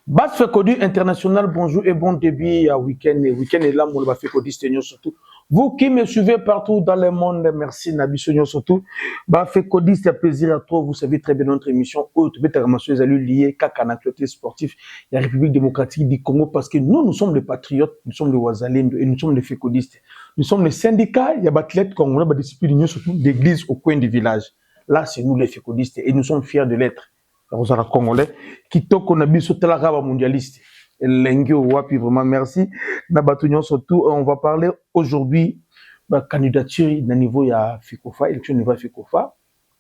Bas Fekodi International, bonjour et bon début à week-end. Week-end est là, mon Bas Fekodi Seigneur surtout. Vous qui me suivez partout dans le monde, merci Nabi Seigneur surtout. Bas Fekodi, c'est un plaisir à toi. Vous savez très bien notre émission. Autre bête ramassée, les alus liés, Kakana, côté sportif, la République démocratique du Congo, parce que nous sommes des patriotes, nous sommes des Ouazalendo et nous sommes des Fekodistes. Nous sommes les syndicats, il y a des athlètes congolais, des disciplines surtout d'église au coin du village. Là, c'est nous les Fekodistes et nous sommes fiers de l'être. Aux Congolais, qui toque on a bis sur la raba mondialiste. L'engio wapi vraiment merci. Nabatunion surtout, on va parler aujourd'hui de la candidature au niveau ya Fekofa, élection niveau ya Fekofa.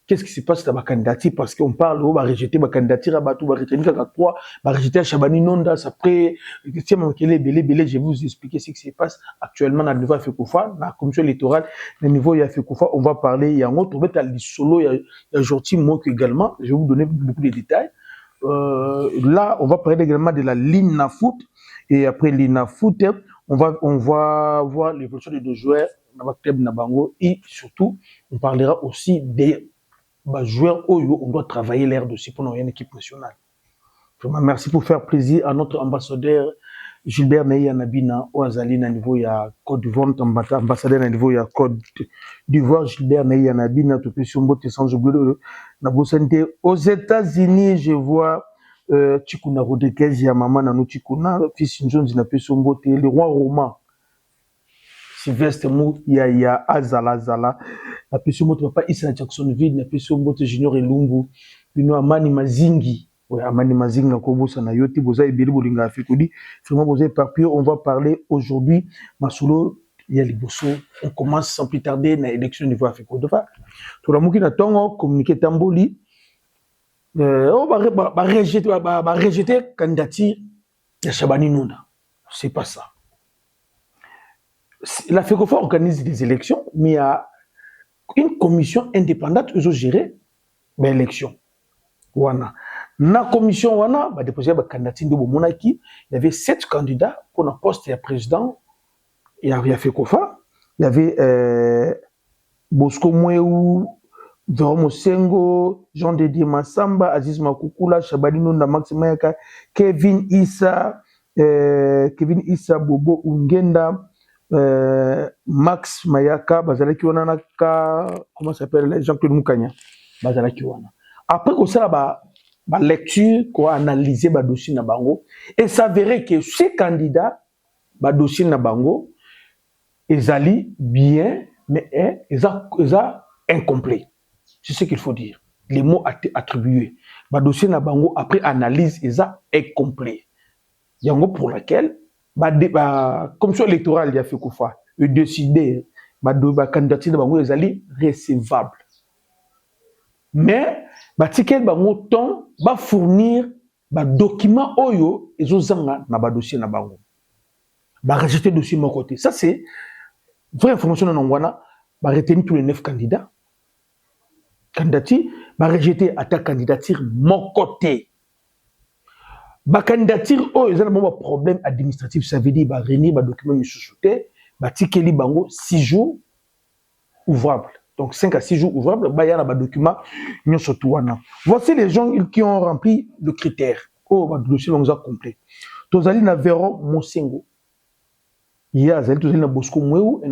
Qu'est-ce qui se passe dans la candidature? Parce qu'on parle, on va rejeter la candidature à Batou, on va rejeter à 3, on va rejeter à Chabani Nonda, après, je vais vous expliquer ce qui se passe actuellement dans le niveau de Fekofa, la commission électorale, le niveau de Fekofa, on va parler, il y a un autre, il y a solo, il y a Jorti Mok également, je vais vous donner beaucoup de détails. Là, on va parler également de la Lina Foot, et après Lina Foot, on va voir l'évolution des deux joueurs, Club Nabango, et surtout, on parlera aussi des joueurs, on doit travailler l'air dossier pour une équipe nationale. Vraiment, merci pour faire plaisir à notre ambassadeur Gilbert Neya Nabina, au Azalina niveau ya Côte d'Ivoire, ambassadeur à niveau ya Côte d'Ivoire, Gilbert Neya Nabina, tout sur Mbote sans oublier Nabosante. Aux États-Unis, je vois Chikuna Rodriguez, ya maman Nanou Chikuna, fils Jones, Mbote, le roi romain. Sylvestre Mou, il y a Azala, la personne mot papa Issa Jacksonville, la personne mot Junior Elumbu, bino Amani Mazingi, ouais Amani Mazingi na kobosa na yoti boza ebeli bolinga Fekodi, vraiment boza papier, on va parler aujourd'hui Masolo ya liboso, on commence sans plus tarder na élection niveau Fekodi. Tout la muki na tongo communiquer Tamboli, on va rejeter candidature de Chabani Nonda. C'est pas ça. La FECOFA organise des élections, mais il y a une commission indépendante qui gère l'élection. La commission a déposé la candidature de Monaki. Il y avait 7 candidats pour un poste de président. Il y avait FECOFA, il y avait Bosco Mouéou, Véromo Sengo, Jean-Dédié Massamba, Aziz Makoukoula, Chabani Nonda, Max Mayaka, Kevin Issa, Bobo Ungenda, Max Mayaka, Bazalaki wana comment s'appelle Jean-Claude Moukanya, Bazalaki wana. Après qu'on ça ba lecture, qu'on analyser ba dossier na bango et s'avérait que ces candidats ba dossier na bango ezali bien mais ils incomplet. C'est ce qu'il faut dire. Les mots attribués. Ba dossier na bango après analyse incomplet. Yango pour laquelle commission électorale il a fait quoi décider la candidature de bango ezali recevable mais ticket bango temps va fournir document oyo ezozanga na dossier na bango rejeter dossier mon côté. Ça c'est vraie information non wana retenir tous les 9 candidats candidature rejeter à ta candidature mon côté. La candidature, ils ont un problème administratif, ça veut dire renir les documents sous-soutés, tikeli bango 6 jours ouvrables. Donc 5 à 6 jours ouvrables, il y a des documents. Voici les gens qui ont rempli le critère. Le dossier est complet. Tozali na Véro Mosengo. Il y a Bosco Mouéou, il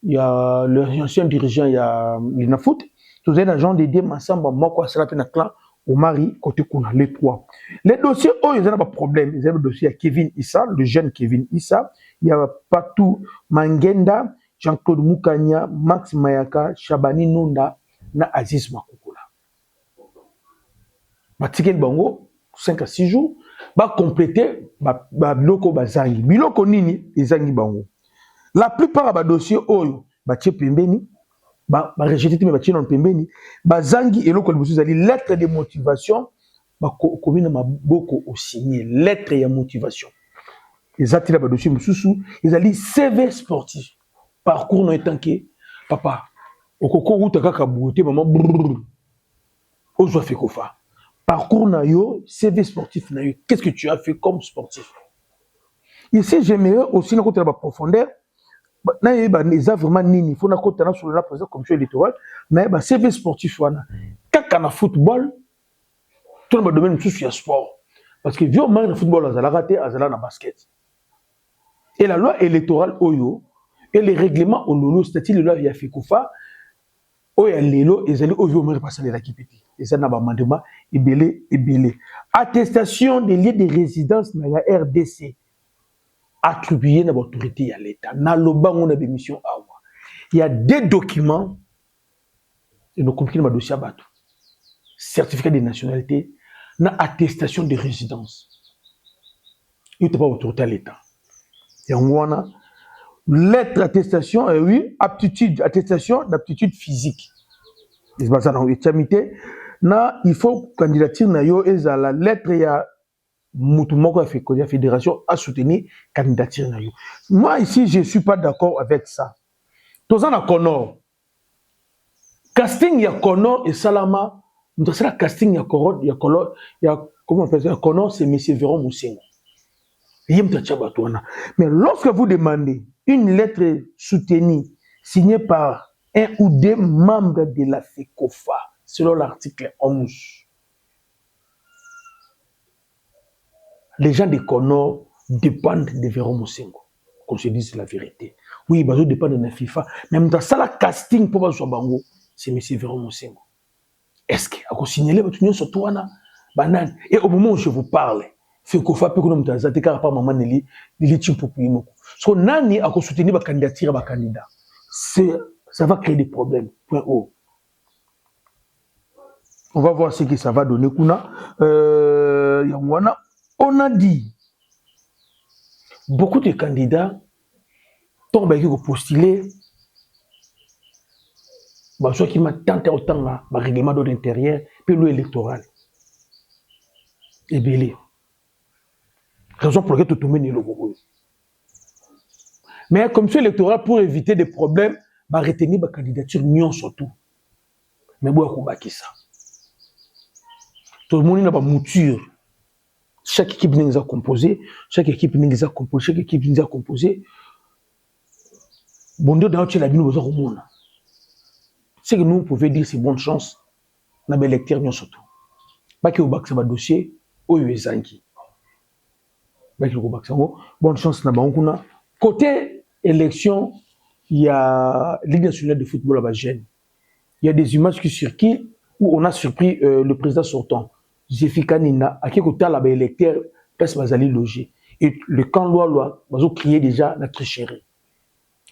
y a l'ancien dirigeant, il y a Linafoot. Tozali na Jean-Dédié Massamba, Moko Asalape na clan. Au mari, côté Kuna, les 3. Les dossiers, ils n'ont pas de problème. Ils ont le dossier à Kevin Issa, le jeune Kevin Issa. Il y a Patou Mangenda, Jean-Claude Moukanya, Max Mayaka, Chabani Nonda, na Aziz Makoukoula. Ticket bango, 5 à 6 jours, va compléter biloko bazangi. Biloko nini, ezangi bango. La plupart des dossiers, ils pembeni. Rejeter mais non pembeni bazangi eloko liboso zali lettre de motivation komina maboko au signer lettre de motivation ezatila ba dossier mususu ezali CV sportif parcours no etanke papa okoko uta kaka beauté maman ozo Fekofa parcours na yo CV sportif na yo qu'est-ce que tu as fait comme sportif ici j'aimerais aussi na côté la profondeur. Il y a vraiment nini, il faut que sur la présence commission électorale, mais il CV sportif. Quand on a football, tout le monde domaine sur le sport. Parce que vieux match de football azala raté azala na basket. Et la loi électorale oyo et les règlements au lolo, c'est-à-dire la loi ya Fekofa oyo lelo ezali oyo match passer la kipiti. Et ça n'a pas mandement ebele. Attestation des lieux de résidence na la RDC attribué à l'autorité à l'État. Na loba on a des missions awa. Il y a des documents et nous comprenons ma dossier bateau. Certificat de nationalité, na attestation de résidence. Il n'y a pas autorité à l'État. Et on a lettre attestation, oui, aptitude, attestation d'aptitude physique. C'est pas ça dans l'étamité. Na, il faut candidature na yo et la lettre ya mutumoko a fait que la fédération a soutenu candidature na yo. Moi ici je suis pas d'accord avec ça. Tous en a Connor. Casting ya Connor et Salama, nous c'est la casting ya Connor, comment on appelle ça? Connor c'est monsieur Véron Moussengo. Mais lorsque vous demandez une lettre soutenue signée par un ou deux membres de la FECOFA, selon l'article 11, les gens de Connor dépendent de Véron Moussengo, qu'on se dise la vérité. Oui, ils dépendent de la FIFA, mais même dans ça, la casting pour Bazo Bango, c'est M. Véron Moussengo. Est-ce que, à signaler votre union sur toi, banane, et au moment où je vous parle, FECOFA peut que nous m'tazate car pas maman Nelly Lili pour moko. So nani a soutenir ba candidature ba candidat. Ça va créer des problèmes. Point O. On va voir ce que ça va donner kuna yangwana on a dit beaucoup de candidats tombent qui postuler ba soit qui m'a tenté autant ba règlement de l'intérieur puis le électoral. Et belé. Raison pour laquelle tout le monde est là. Mais comme ça, l'électorat, pour éviter des problèmes, va retenir la candidature mieux surtout. Mais bon, on va ça. Tout le monde n'a pas mouture. Chaque équipe nous a composé, chaque équipe nous a composé. Bon Dieu, dans la vie, nous avons besoin. Ce que nous pouvons dire, c'est bonne chance. Nous avons l'électeur mieux surtout. Pas que vous bac ça va dossier, ou Zanki. Bonne chance. Côté élection, il y a Ligue nationale de football à Bagène. Il y a des images qui circulent où on a surpris le président sortant, Zéphika Nina, à qui côté là, l'électeur, parce qu'ils allaient loger. Et le camp loi, ils ont crié déjà la tricherie.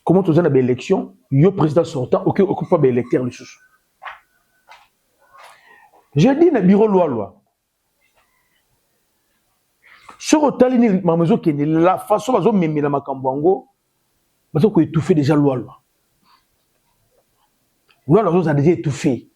Comment tu as une élection, le président sortant, aucun occupe pas l'électeur le sous. J'ai dit dans le bureau loi. Sur la façon dont même la Macambango, parce qu'on étouffé déjà loi. Loi a déjà étouffé.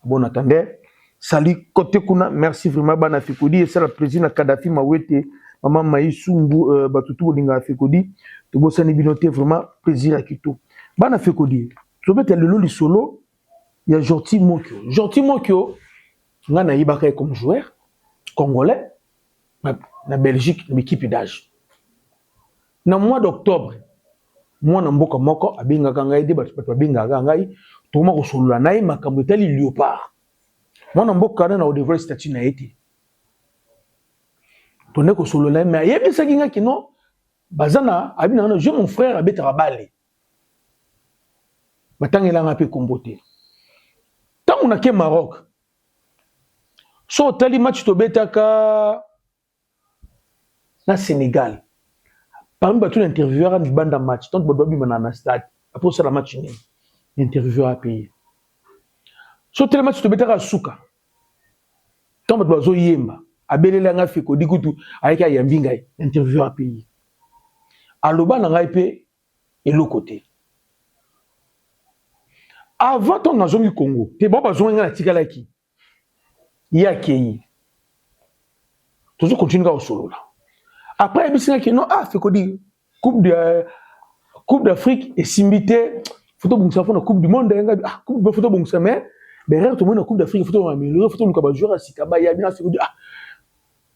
Bon, attendez. Salut, côté Kuna, merci vraiment, Bana Fikodi, et c'est la présidente Kadhafi Mawete, maman Maïsungu, Batutu, Odinga Fikodi, tout beau sani binoté, vraiment, plaisir à Kito. Bana Fikodi, tu veux mettre le lot solo, il y a Jorti Mokyo. Jorti Mokyo, on a Ibaka comme joueur. Congolais, na Belgique, une équipe d'âge. Dans le mois d'octobre, moi, na mboka moko, abinga kangai, débat, abinga kangai, tout le monde solo la naï, ma kamutali léopard. Moi, na mboka na au statut na été. Tourné ko solo la mais yebi sakinga kino, bazana, abina, j'ai mon frère abé trabale. Batangela ngape kombote. Tant on a ke Maroc. So tali match to betaka na Sénégal. Parmi battu l'intervieweur ni banda match, tant bodo bi na stade. Après ça la match ni l'intervieweur a payé. So tali match to betaka suka. Tant bodo zo yemba, abelela nga fiko dikutu ayeka yambinga intervieweur a payé. Aloba na ngai pe elo côté. Avant ton nazongi Congo, te bon bazonga na tikala ki. Il y a qui toujours continue au solo là. Après il y a qui non fait que dit coupe d'Afrique et simbité photo bon ça la coupe du monde coupe de photo bon ça mais derrière tout le monde la coupe d'Afrique photo améliorer photo nous jouer à Sikaba ya bien fait que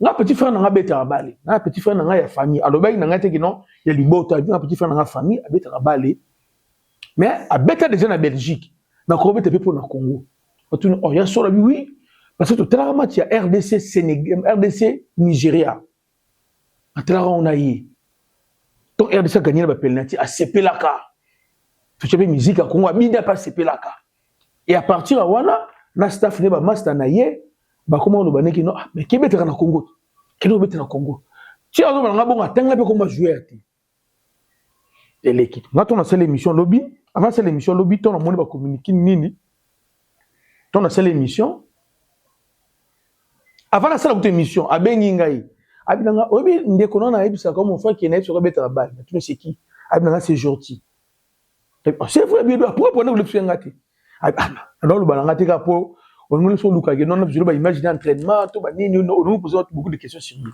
na petit frère na beta balé na petit frère na ya famille alors ben na ngate qui non il y a libota bien petit frère na famille a beta balé mais a beta déjà na Belgique na ko beta pe pour na Congo oh il y a sur la oui Parce que tout à match, il y a RDC, Sénégal, RDC, Nigeria. À tout on a eu. Donc RDC a gagné le penalty à Sepelaka. Tu sais, musique à Congo, il n'y a pas Sepelaka. Et à partir de là, na staff ne ba master na ye, ba comment on va dire non, mais qui est na Congo? Qui est na Congo? Tu as on a bon attendre peu comment jouer et l'équipe. Là on a fait l'émission lobby, avant c'est l'émission lobby, on a monné ba communiquer nini. On a fait l'émission. Avant la salle d'émission, à Beningaï, Abinanga, obi ndeko na ebisa comme mon frère qui est né sur bête la balle. Tu sais qui? Abinanga c'est gentil. C'est vrai bien pourquoi on a le faire ngati. Alors le balangati ka po on nous so luka non je ba imaginer entraînement to ba nini on nous pose beaucoup de questions sur lui.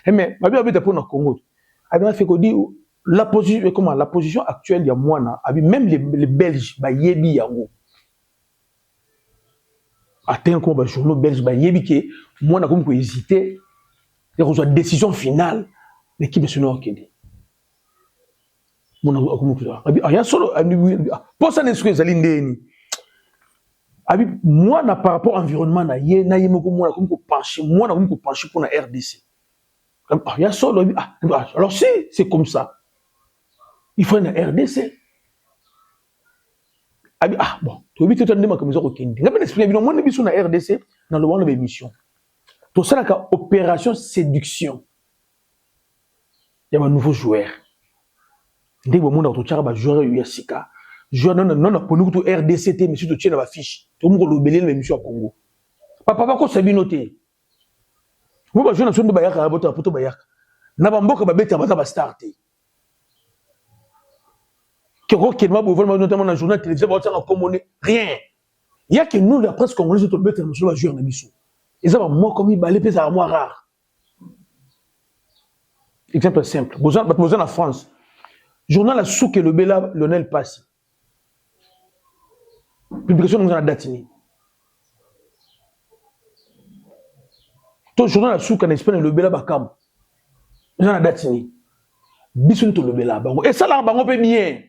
Mais ba bien pour na Congo. Abinanga fait que dit la position actuelle il y a moi même les Belges ba yebi yango. Atteint comme ba journaux belges ba yebi que moi na comme ko hésiter et reçoit décision finale l'équipe nationale Kenya. Mon comme ça. Il y a solo pour ça n'est ce que zalindeni. Abi moi na par rapport environnement na yemo comme moi comme ko pencher moi na comme ko pencher pour la RDC. Il y a solo alors si c'est comme ça. Il faut une RDC. Abi bon, tu veux tout ndema comme ça ko Kenya. Ngaba expliquer bien moi na biso na RDC dans le monde de mission. Tout ça la opération séduction. Il y a un nouveau joueur. Dès que mon autre chara ba joueur Yasika. Joueur non pour nous tout RDCT mais surtout tiens la fiche. Tout le monde le belé même mission à Congo. Papa ko sabi noter. Moi ba joueur na sonde ba yaka boto poto ba yaka. Na ba mboka ba beta ba starter. Que rokelma bo vraiment notamment dans journal télévisé ba tsanga commoner rien. Il y a que nous la presse congolaise tout beta monsieur ba joueur na biso. Ils ont moi comme il balé pesa moi rare. Exemple simple. Besoin en France. Journal à Souk et le Bella Lionel Passy. Publication nous en a datini. Ton journal à Souk en Espagne le Bella Bakam. Nous en a datini. Bisous tout le Bella Bango. Et ça là bango peut bien.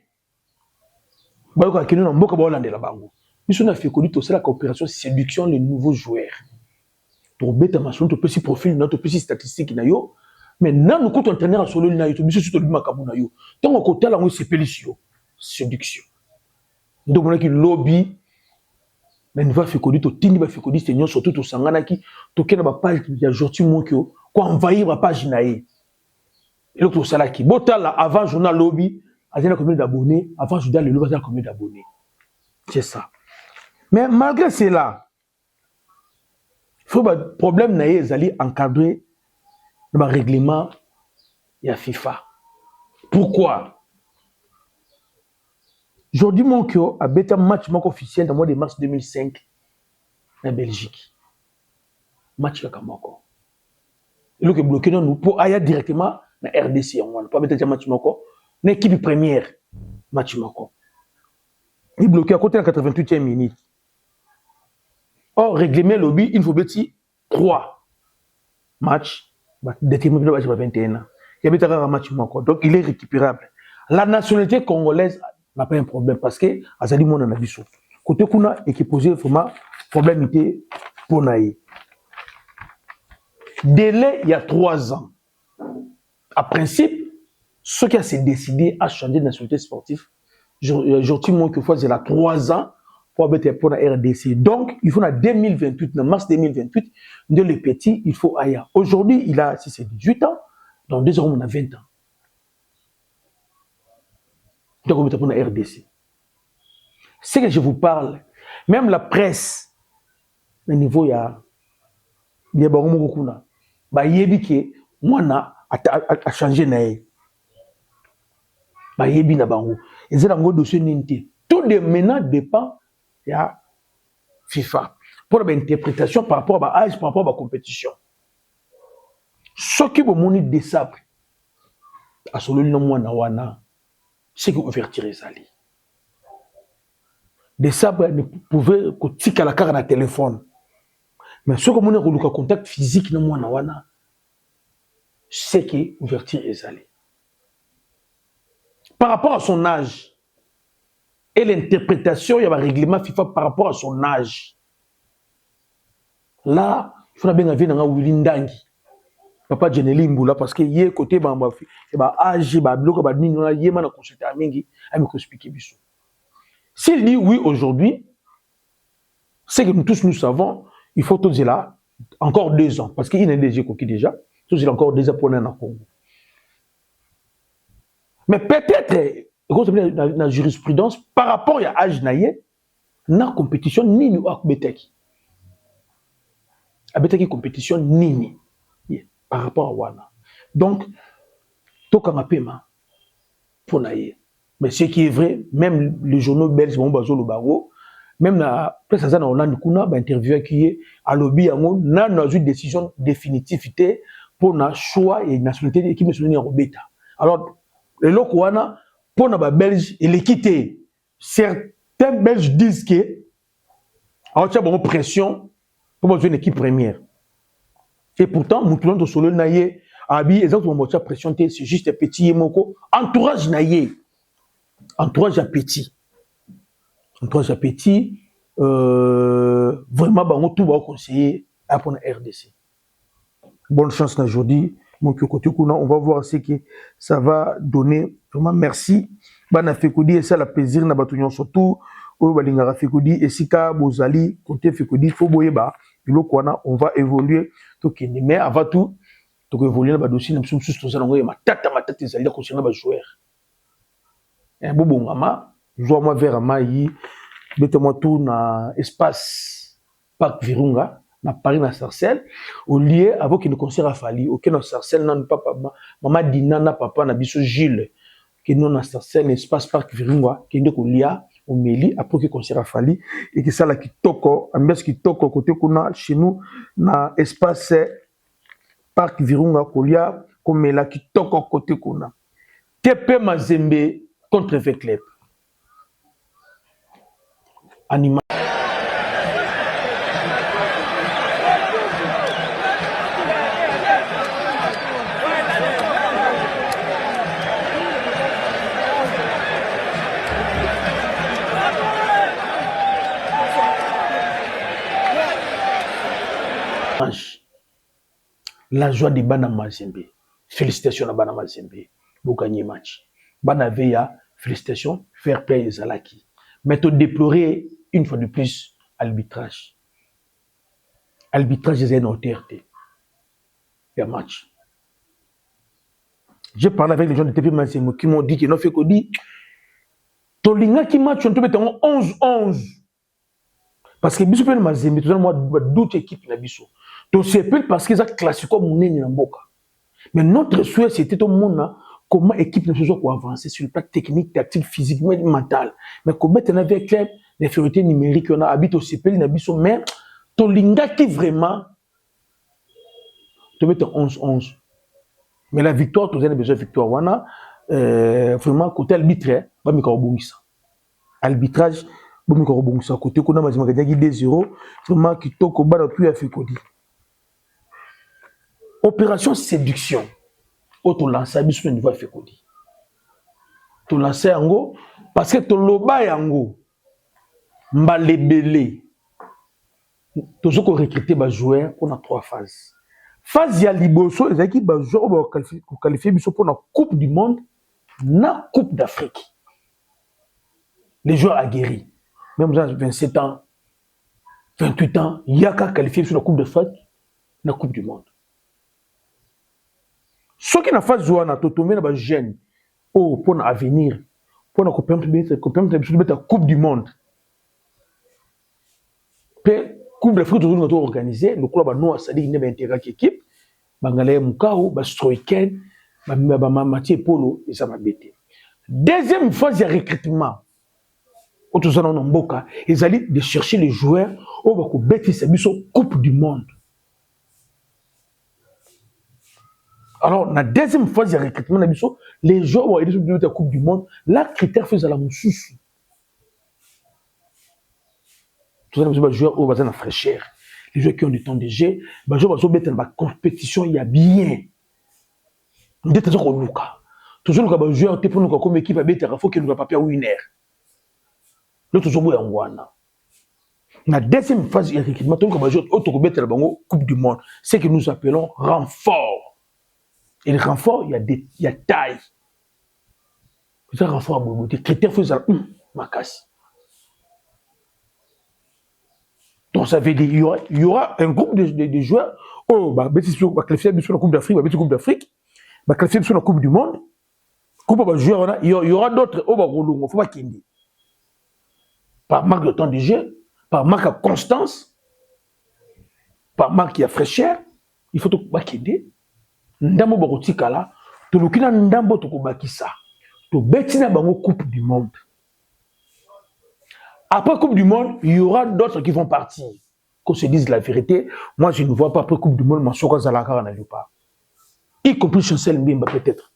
Bango a kenu na mboka ba Hollande la bango. Bisous na fait connu tout ça la coopération séduction les nouveaux joueurs. Ton bêta machin ton petit profil notre petit statistique na yo. Mais non, nous comptons entraîner à solo na yoto, biso sur le makabu na yo. Tant qu'on côté là on se pélicio, séduction. Donc on a qui lobby, mais nous va faire connu to tini va faire connu seigneur surtout to sangana ki to kena ba page ya jorti monkyo ko envahir ba page naé. Et l'autre ça là qui bota là avant journal lobby, azena combien d'abonnés, avant journal le lobby azena combien d'abonnés. C'est ça. Mais malgré cela, faut ba problème naé zali encadrer le règlement il y a FIFA. Pourquoi? Aujourd'hui, mon cœur a bêté un match officiel dans le mois de mars 2005 en Belgique. Match Kakamoko. Et là, bloqué nous pour aller directement dans RDC. On ne peut pas mettre un match Moko. L'équipe première, match Moko. Il est bloqué à côté de la 88e minute. Or, règlement lobby, il faut mettre 3 matchs. Déterminé le match 21 ans. Il y a un match Moko. Donc, il est récupérable. La nationalité congolaise n'a pas un problème parce que Azali Mona n'a pas côté Kuna et qui posait vraiment problème pour Naï. Délai il y a 3 ans. À principe, ceux qui ont décidé à changer de nationalité sportive, j'entends moins que fois c'est là 3 ans pour la RDC. Donc, il faut en 2028, en mars 2028, de le petit, il faut ailleurs. Aujourd'hui, il a, si c'est 18 ans, dans 2 ans, on a 20 ans. Donc, on est pour la RDC. C'est que je vous parle, même la presse, au niveau, il y a beaucoup de bah, yebi ke mwana a changé nae. Bah, yebi na bango. Et c'est un dossier n'inté. Tout de maintenant dépend de la FIFA. Pour l'interprétation par rapport à l'âge, par rapport à la compétition. Ce qui vous montre des sabres, à ce moment-là, c'est que vous ouvertirez ça. Des sabres ne pouvaient que tirer la carte dans le téléphone. Mais ce que vous avez un contact physique, c'est que ouverture est allée. Par rapport à son âge et l'interprétation, il y a un règlement FIFA par rapport à son âge. Là, il faut bien avoir un Wilindangi. Papa Jeneli Mboula, parce que yé côté bamba et bah âge bah bloc bah nino yé mana consulter mingi a me expliquer biso. S'il dit oui aujourd'hui, c'est que nous tous nous savons, il faut tout dire là encore 2 ans parce qu'il est déjà coquille déjà, tout il encore 2 ans pour un Congo. Mais peut-être la jurisprudence par rapport à âge naïe, na compétition ni nous ak beteki. A beteki compétition ni par rapport à Wana. Donc, tout comme un paiement pour naïe. Mais ce qui est vrai, même les journaux belges, même la presse en Hollande, on a interviewé qui est à lobby, on a une décision définitive pour le choix et la nationalité qui me souligne en bêta. Alors, le Lokwana, pour les Belges, il est quitté. Certains Belges disent que, on a une pression pour jouer une équipe première. Et pourtant, nous tournons sur le naïe, Abi, exactement, on a pression, c'est juste un petit moko, entourage naïe. Entourage à petit. Entourage à petit, vraiment, bah, tout va conseiller à la RDC. Bonne chance aujourd'hui. On va voir ce que ça va donner. Vraiment, merci. Bana Fekodi, et ça, la plaisir, na batunion surtout. Oyo balingara Fekodi, et sika, bozali, côté Fekodi, faut boyeba. On va évoluer. Mais avant tout, on va évoluer dans le dossier. Nous sommes tous ma tête, ils allaient concernant les joueurs. Un bon mama, je moi vers Amaï, mettez-moi tout dans espace Parc Virunga, dans Paris, dans Sarcelles, au lieu avant qu'il ne concert à Fali, aucun dans Sarcelles, non, papa, maman Dina, na papa, na biso Gilles, qui non dans Sarcelles, espace Parc Virunga, qui est au Lia, au Méli, après qu'il concert à Fali, et que ça là qui toko, ambiance qui toko, côté qu'on a chez nous, dans espace Parc Virunga, Kolia, comme là qui toko, côté qu'on a. Tepe Mazembe, contre le club. Animal. La joie de Bana Mazembe. Félicitations à Bana Mazembe. Vous gagnez match. Bana Veya, félicitations, fair play Zalaki. Mais tu déplorer une fois de plus l'arbitrage. L'arbitrage est une autorité. Il y a match. J'ai parlé avec les gens de TP Mazembe qui m'ont dit qu'ils n'ont fait que dire Tolinga qui match, on te met en 11-11. Parce que Bissou Mazembe, tout le monde d'autres équipes na Bissou. Donc c'est parce qu'ils ont classé comme Mouneni Namboka. Mais notre souhait, c'était tout le monde, comment l'équipe ne se soit avancer sur le plan technique, tactique, physique, mental. Mais comment tu as vu clair, l'infériorité numérique, on a habité au CPL, mais Tolinga qui vraiment te met en 11-11. Mais la victoire, tu as besoin de victoire. Vraiment, côté arbitraire, il va me ça. Arbitrage, il va me ça. Côté qu'on a 2-0, vraiment, qui toque au bas de plus à Fekodi. Opération séduction. Tu lances à Bissou niveau Fekodi. Tu lances en go, parce que tu loba en go. Mbalebele. Tu as recruté des joueurs pour 3 phases. Phase ya liboso, les équipes des joueurs pour qualifier pour la Coupe du Monde, la Coupe d'Afrique. Les joueurs aguerris, même à 27 ans, 28 ans, il y a qu'à qualifier sur la Coupe d'Afrique, la Coupe du Monde. Ce qui n'a pas joué à Totomé, c'est jeune, pour l'avenir, pour la Coupe du Monde. Coupe d'Afrique toujours nous organisé le club nous a sali ne intégrer l'équipe bangalé mukao ba stroiken ba Mathieu Polo et ça m'a bêté. Deuxième phase de recrutement autour de Mboka ils allaient de chercher les joueurs au ba ko bêter ça biso Coupe du Monde. Alors la deuxième phase de recrutement na biso les joueurs vont aller sur la Coupe du Monde la critère faisait la mususu. Tous les joueurs au bazar na fraîcheur, les joueurs qui ont du temps de jeu, les joueurs qui ont dans la compétition, il y a bien. Nous sommes toujours au Luka. Toujours les joueurs qui ont comme équipe à il faut qu'ils nous pas winner. Nous toujours en Wana. La deuxième phase, il y a recrutement, Coupe du Monde, c'est que nous appelons renfort. Et le renfort, il y a taille. C'est un renfort à Boboté. Critère faisant, ma casse. Donc ça veut dire il y aura un groupe de joueurs. Oh, bah, qualifier sur la Coupe d'Afrique, bah, Coupe d'Afrique, bah, qualifier sur la Coupe du Monde. Coupe de joueurs, il y aura d'autres. Oh, bah, il ne faut pas qu'il y ait. Par manque de temps de jeu, par manque de constance, par manque de fraîcheur, il faut qu'il y ait. Ndambo bakotikala, to lokina ndambo to kobakisa. To betina bango Coupe du Monde. Après Coupe du Monde, il y aura d'autres qui vont partir. Qu'on se dise la vérité, moi je ne vois pas après Coupe du Monde, Masoko Zalaka n'a pas. Y compris Chancel Mbimba peut-être.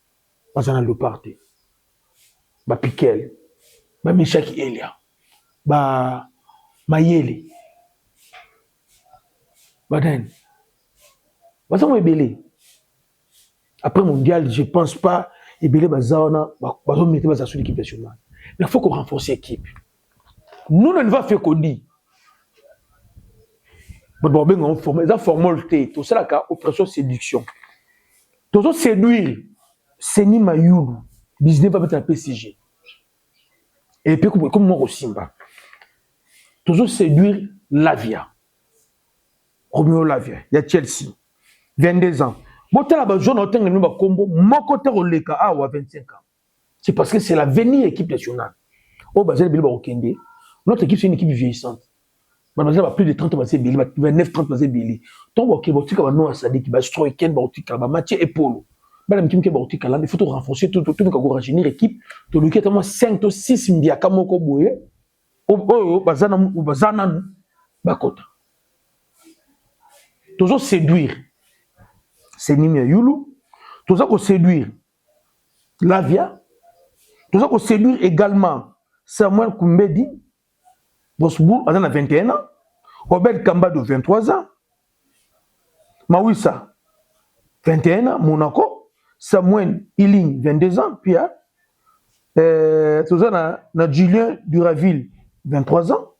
Parce qu'on a le parti. Bah Piquel, bah Michaki Elia, bah Mayele, bah Den. Bah ça m'a ébélé. Après mondial, je ne pense pas ébélé bah Zaona, bah mettre bah sur l'équipe nationale. Mais il faut qu'on renforce l'équipe. Nous ne va faire qu'on dit. Bon, ben on forme, ça formalité, tout ça là cas opération séduction. Tout ça séduire, Seni Mayoulou, 19 va mettre un PCG. Et puis comme moi au Simba. Tout ça séduire Lavia. Romeo Lavia, il y a Chelsea. 22 ans. Bon, tu as la jeune autant que nous va combo, mon côté au Leka à 25 ans. C'est parce que c'est l'avenir équipe nationale. Au Basel Bilba au Kende, notre équipe c'est une équipe vieillissante. Il plus de 30 ans, 29, 30 ans, il faut renforcer tout rajeunir l'équipe. Il faut 5 ou 6 mbiaka moko boye. Toujours séduire. C'est Nimia Yulu. Toujours séduire Lavia. Toujours séduire également Samuel Kumbedi. Bosboul, on a 21 ans. Robert Kamba de 23 ans. Mawissa, 21 ans. Monaco. Samuel Iling, 22 ans. Puis, on a Julien Duraville, 23 ans.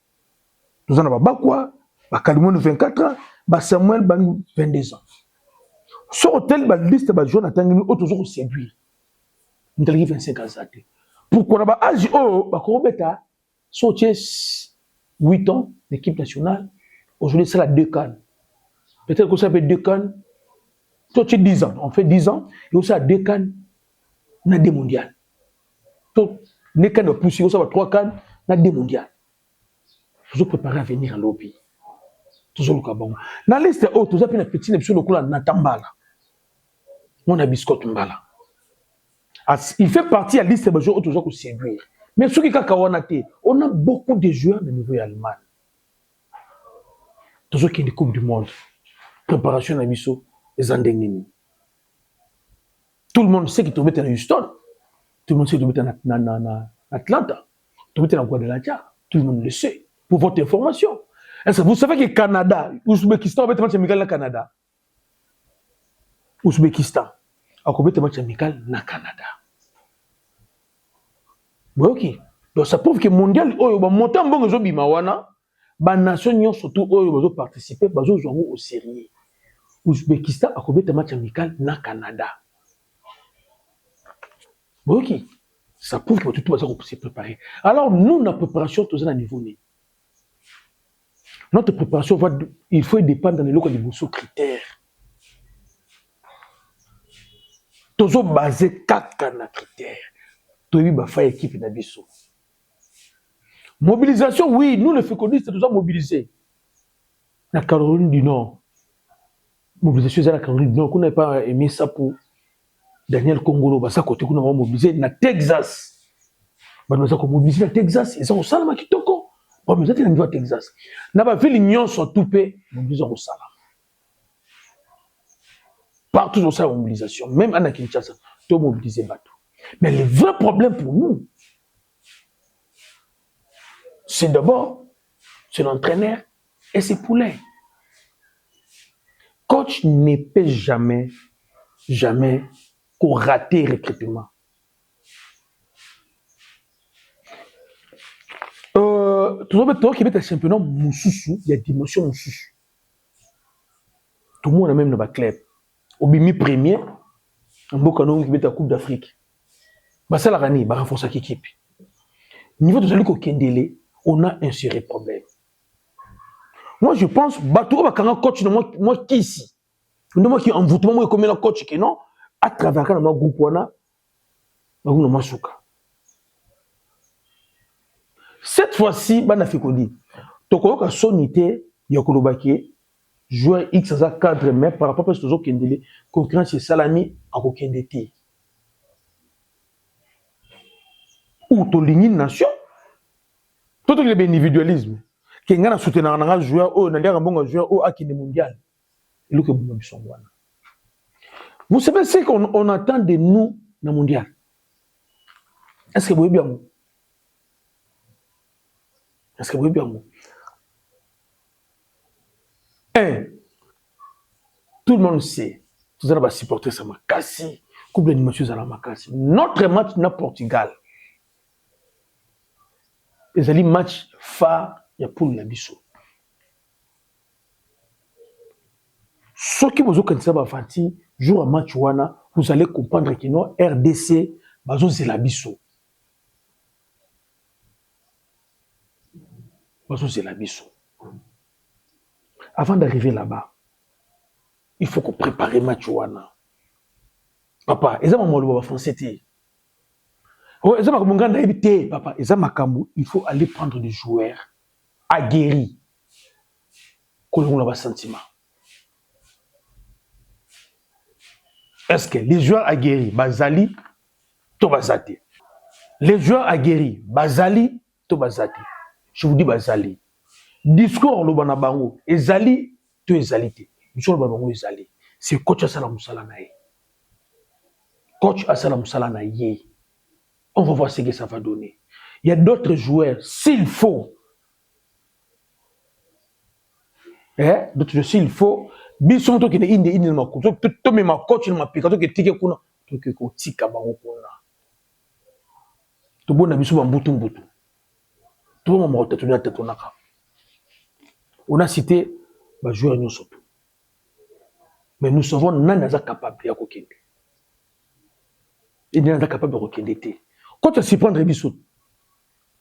On a Bakwa, Kalimon, 24 ans. Samuel Bang, 22 ans. Sur hôtel, la liste de Jonathan, nous avons toujours séduit. Nous avons 25 ans. Pourquoi on a âge, Robert, sorti 8 ans, l'équipe nationale. Aujourd'hui, c'est la 2 cannes. Peut-être que ça fait 2 cannes. Toi, tu as 10 ans. On fait 10 ans. Et aussi à 2 cannes, on a 2 mondiales. Toi, les cannes de pousser, on a 3 cannes, on a 2 mondiales. Toujours préparé à venir à l'OPI. Toujours le cabon. Dans la liste, tu as fait une petite émission de Natambala. On a biscotte Mbala. Il fait partie de la liste de joueurs toujours séduire. Mais ceux qui on a beaucoup de joueurs de niveau allemand. Toujours qui est des Coupes du Monde. Préparation à Misso, les Andengini. Tout le monde sait qu'ils te mettent en Houston. Tout le monde sait qu'ils te mettent en Atlanta. Ils te mettent en Guadalajara. Tout le monde le sait. Pour votre information. Est-ce que vous savez que le Canada, Ouzbékistan, on va mettre un match amical au Canada. Ouzbékistan. On va mettre un match amical au Canada. Bon, ok. Donc ça prouve que le mondial, on va monter en bon réseau Bimawana. Les nations surtout ont participé au sérieux. Ouzbékistan a commis un match amical au Canada. Bon, ok. Ça prouve que tout le monde s'est préparé. Alors, nous, notre préparation, tout ça à niveau. Notre préparation, il faut dépendre des locaux de vos critères. Tout ça basé 4 critères. Tout ça basé équipe d'Abisso. Mobilisation, oui, nous les fécondistes, nous sommes mobilisés. La Caroline du Nord. Mobilisation, c'est la Caroline du Nord. On n'a pas aimé ça pour Daniel Congolo. Bah, ça, côté qu'on a mobilisé, na Texas. Bah, nous avons mobilisé na Texas. Ils ont au Salama qui toko. Bah, nous avons niveau à Texas. N'a pas fait l'union sur tout pays. Nous avons au Salama. Partout dans sa mobilisation. Même à Kinshasa, tout mobilisé bateau. Mais le vrai problème pour nous, c'est d'abord, c'est l'entraîneur et ses poulains. Coach ne peut jamais rater le recrutement. Tout qui est un championnat Moussoussou, il y a dimension Moussoussou. Tout le monde a même dans le club. Au bimi premier, en Bocano qui est la Coupe d'Afrique. Bah ça la rani, bah renforcer l'équipe. Niveau de celui qui est on a un sérieux problème. Moi je pense, bateau va quand coach moi qui ici. Moi qui envoûtement moi comme un coach qui non à travers quand moi groupe wana, bah on a souka. Cette fois-ci, bah na fait quoi dit. Toko ka sonité yakolobaki joueur X à cadre mais par rapport à ce que Kendele concurrence c'est Salami à Kendete. Ou to ligne nation. Tout l'individualisme. Qui ngana soutenir un joueur ou n'aller un bon joueur ou à qui mondial. Et le que vous savez ce qu'on attend de nous dans le mondial. Est-ce que vous voyez bien? Est-ce que vous voyez bien? Tout le monde sait. Tout le monde va supporter ça. Makassi. Coupe d'animation à la Makassi. Notre match na Portugal. Les alliés match phare, il y a pour la biso. Ceux qui vous ont connaissé Bafanti, jour à match wana, vous allez comprendre que non RDC, bazo c'est la biso. Bazo c'est la biso. Avant d'arriver là-bas, il faut qu'on prépare le match wana. Papa, ils ont mon français. Papa, il faut aller prendre des joueurs aguerris. Qu'on a sentiment. Est-ce que les joueurs aguerris, Bazali, Tobazate. Les joueurs aguerris, Bazali, Tobazate. Je vous dis Bazali. Discours le banabango, Ezali, to Ezalité. Discours le banabango, Ezali. C'est coach Asala Moussala Naye. Coach Asala Moussala Naye. On va voir ce que ça va donner. Il y a d'autres joueurs, s'il faut. D'autres joueurs, s'il faut. Bisson to qui est inde ma coach. To me ma coach ma pika to que tike kuna. To que ko tika bango kuna. To bona biso ba mbutu mbutu. To ma mota to na tetonaka. On a cité les joueurs nous surtout. Mais nous savons nana za capable ya kokende. Et nana za capable de kokende. Quand tu s'y prendre biso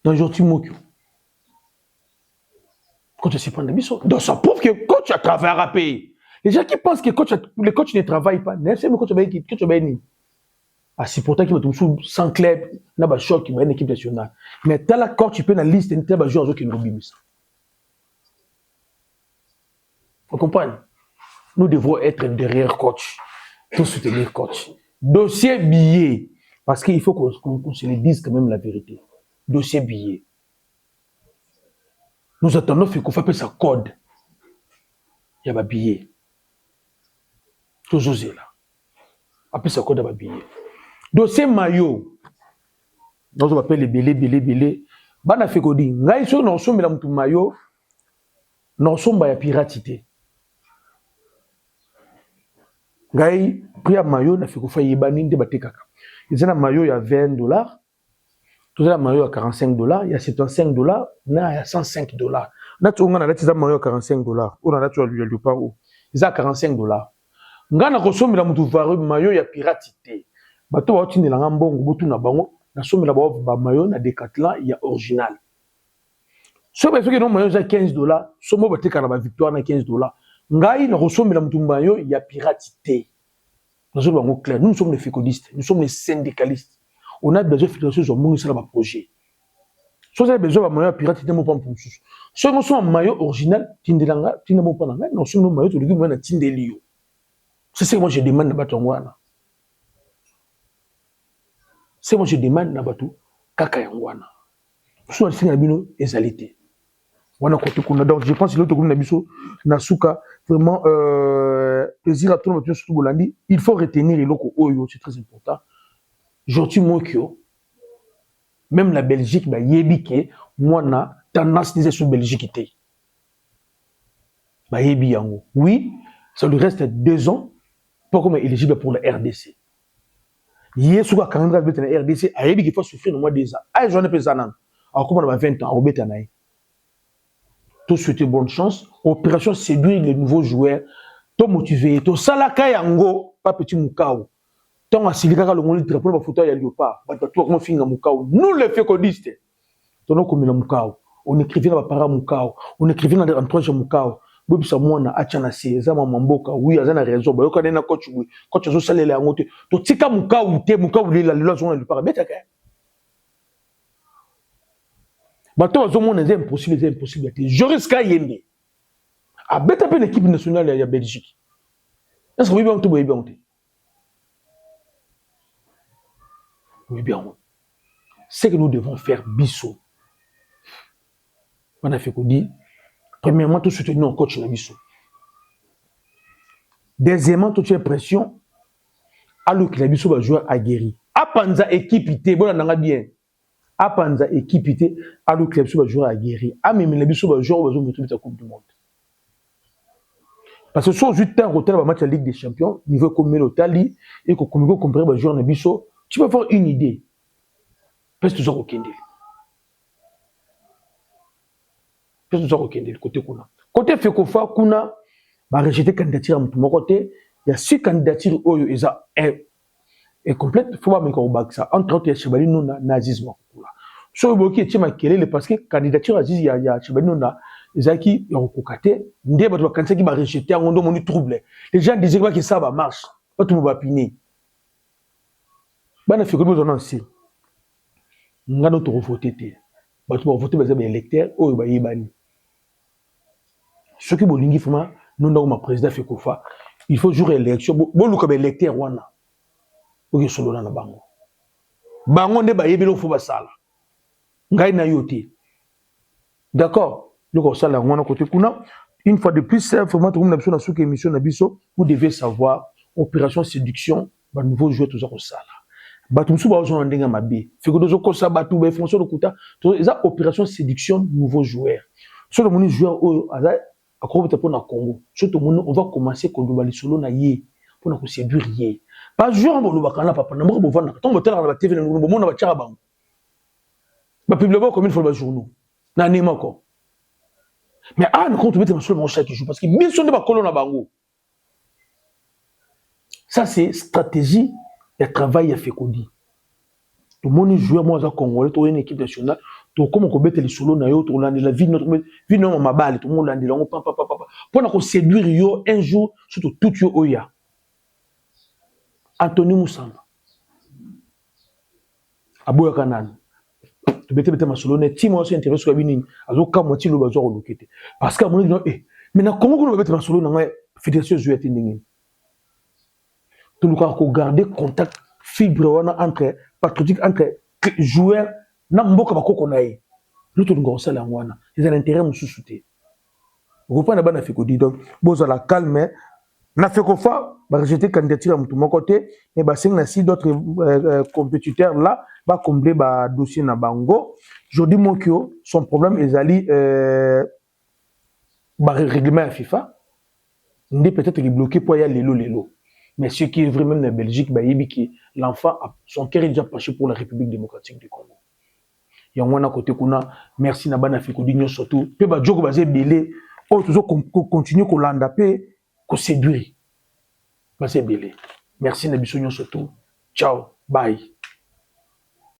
dans Jorti Mokyo. Quand tu s'y prendre biso, donc ça prouve que coach a travaillé à payer. Les gens qui pensent que le coach ne travaille pas, n'est-ce pas coach a ni. Ah c'est pourtant qu'il va tout sans club, n'a pas choc qui va une équipe nationale. Mais t'as la coach tu peux dans la liste n'était pas joueur qui nous bimisa. Vous comprenez? Nous devons être derrière coach, pour soutenir coach. Dossier billet, parce qu'il faut qu'on se le dise quand même la vérité. Dossier billet. Nous attendons qu'on fasse sa code. Il y a un billet. Toujours là. Après sa code, il y a un billet. Dossier maillot. Nous appelle les billets. Bana fait qu'on dit, nous sommes là pour maillot, nous sommes à piratité. Gai prix à maillot na fait qu'on fait yebani de batekaka. Ils ont un maillot il y a $20, tout ça maillot à $45, il y a $75, na il y a $105. Na tu on a là maillot à $45, on a là tu lui le pas où. Ils ont $45. Ngana kosomela mutu varu maillot ya piratité. Bato ba otine la ngambongo botu na bango na somela ba maillot na Decathlon il y a original. So ba soki no maillot za $15, somo bateka na ba victoire na $15. Ngai na kosomela mutu maillot ya piratité. Nous sommes clairs, nous sommes les fécodistes, nous sommes les syndicalistes. On a besoin de financer sur mon projet. Si vous avez besoin de maillot pirate, tu n'as pas pour nous. Si nous sommes un maillot original, tu n'as pas de nous sommes un maillot de l'équipe de Tindelio. C'est ce que moi je demande à Batongwana. C'est moi je demande à Batu Kakayangwana. Soit le Singabino et Zalité. Donc je pense que l'autre groupe Nabiso Nasuka vraiment plaisir à tout le monde surtout Bolandi. Il faut retenir les locaux Oyo, c'est très important. Jorti Mokyo, même la Belgique, bah yebike, moi na tendance disait sur Belgique était. Bah yebi yango. Oui, ça lui reste 2 ans pour comme éligible pour la RDC. Yesuka quand on va la RDC, a yebi qu'il faut souffrir au moins 2 ans. Ah j'en ai pas ça non. Alors comment on va 20 ans au Betanaï. tout souhaiter bonne chance. Opération séduire les nouveaux joueurs. Tout motiver. Tout salaka yango, pas petit moukao. Tant à Silika, le monde drapeau, la photo, il y a Léopard. Nous, les fécondistes, on a comme le moukao. On écrivait dans la para moukao. On écrivait dans l'entourage moukao. Bobi Samouana, Achana, Zama Mamboka, oui, Azana raison. Bayoka Nena coach, oui. Coach, je salé la montée. To tika moukao, te moukao, la loi, le paramètre. Bato, c'est impossible, c'est impossible. Joris Kayembe. A bête une équipe nationale à Belgique. Est-ce que vous avez bien? Oui, bien. C'est que nous devons faire bisso. On a fait qu'on dit, premièrement, tout soutenir un coach dans bisso. Deuxièmement, toute pression, alors que la bisso va jouer à guéri. A panza équipe ité, bon, on a bien. A panza équipe ité, alors que la bisso va jouer à guéri. A même la bisso va jouer à la Coupe du Monde. Parce que sur 8 ans, au match de la Ligue des Champions, niveau comme l'Otali, et comme vous comprenez, le joueur de bisso, tu peux avoir une idée. Parce que tu as aucun délai. Parce que tu as aucun délai. Côté Kuna. Côté Fekofa, Kuna va rejeter candidature à mon côté. Il y a 6 candidatures où il est complète. Il faut pas mettre au bac ça. Entre autres, il y a Chebali non nazisme. Sur le bloqué, tu m'as quel parce que candidature Aziz, il y a Chebali non Zaki, il y a Okokate. Ndé, bah, quand c'est qui va rejeter, on doit mon trouble. Les gens disaient que ça va marcher. Pas tout le monde va piner. Bah, on a fait que nous en avons. Nga no to voter te ba to voter ba za électeur oyo ba yebani ceux qui bolingi fuma non na ma président Fekofa il faut jouer élection bo luka ba électeur wana oke solo na bango nde ba yebelo fo ba sala ngai na yote d'accord luka sala wana côté kuna une fois de plus vraiment tout monde na sous émission na biso vous devez savoir opération séduction ba nouveau joueur tout ça ko sala Batumsu ba ozo ndenga mabe. Fiko dozo kosa batu ba fonction de kuta. To eza opération séduction nouveau joueur. So le moni joueur oyo aza akobeta pour na Congo. So to moni on va commencer ko ndobali solo na ye pour na ko séduire ye. Pas joueur bo lobaka na papa na moko bo vanda. Tombo tala na ba TV na bo mona ba tchaka bango. Ba publier comme une fois ba journaux. Na nema ko. Mais ne compte mettre sur mon chat qui joue parce que bien sûr ne ba kolo na bango. Ça c'est stratégie. Il y a travail à faire. Tout le monde joue, moi, à Congolais, tu as une équipe nationale, tu as comme on peut les solos, tu as la vie, notre vie, non, ma balle, tout le monde l'a dit, pour qu'on séduire un jour, surtout tout yo oya. Anthony Moussamba. Abouya Kanan. Tu bête ma solo, net, Timo aussi intéressé sur la vie, azo kam moitié le bazar au loquete. Parce qu'à mon avis, mais na comment on bête ma solo dans la fédération jouer tending. Tout le monde a gardé contact fibre entre patriotique entre joueurs na mboka bakoko na ye luto ngo sala ngwana ils ont intérêt musu souté vous pas na bana Fekodi donc boza la calme na Fekofa ba rejeter candidature à mutu côté mais ba sing na si d'autres compétiteurs là ba combler ba dossier na bango Jody Mokio son problème ezali ba règlement à FIFA ndé peut-être qu'il bloqué pour ya lelo. Mais ce qui est vraiment dans la Belgique, l'enfant, son cœur est déjà penché pour la République démocratique du Congo. Il y a un côté qu'on a, merci Nabana Fekodinho surtout, puis bah Djoko basé belé, oh toujours continue qu'on l'andapé, qu'on séduit, basé belé. Merci Nabisonyo surtout, ciao, bye.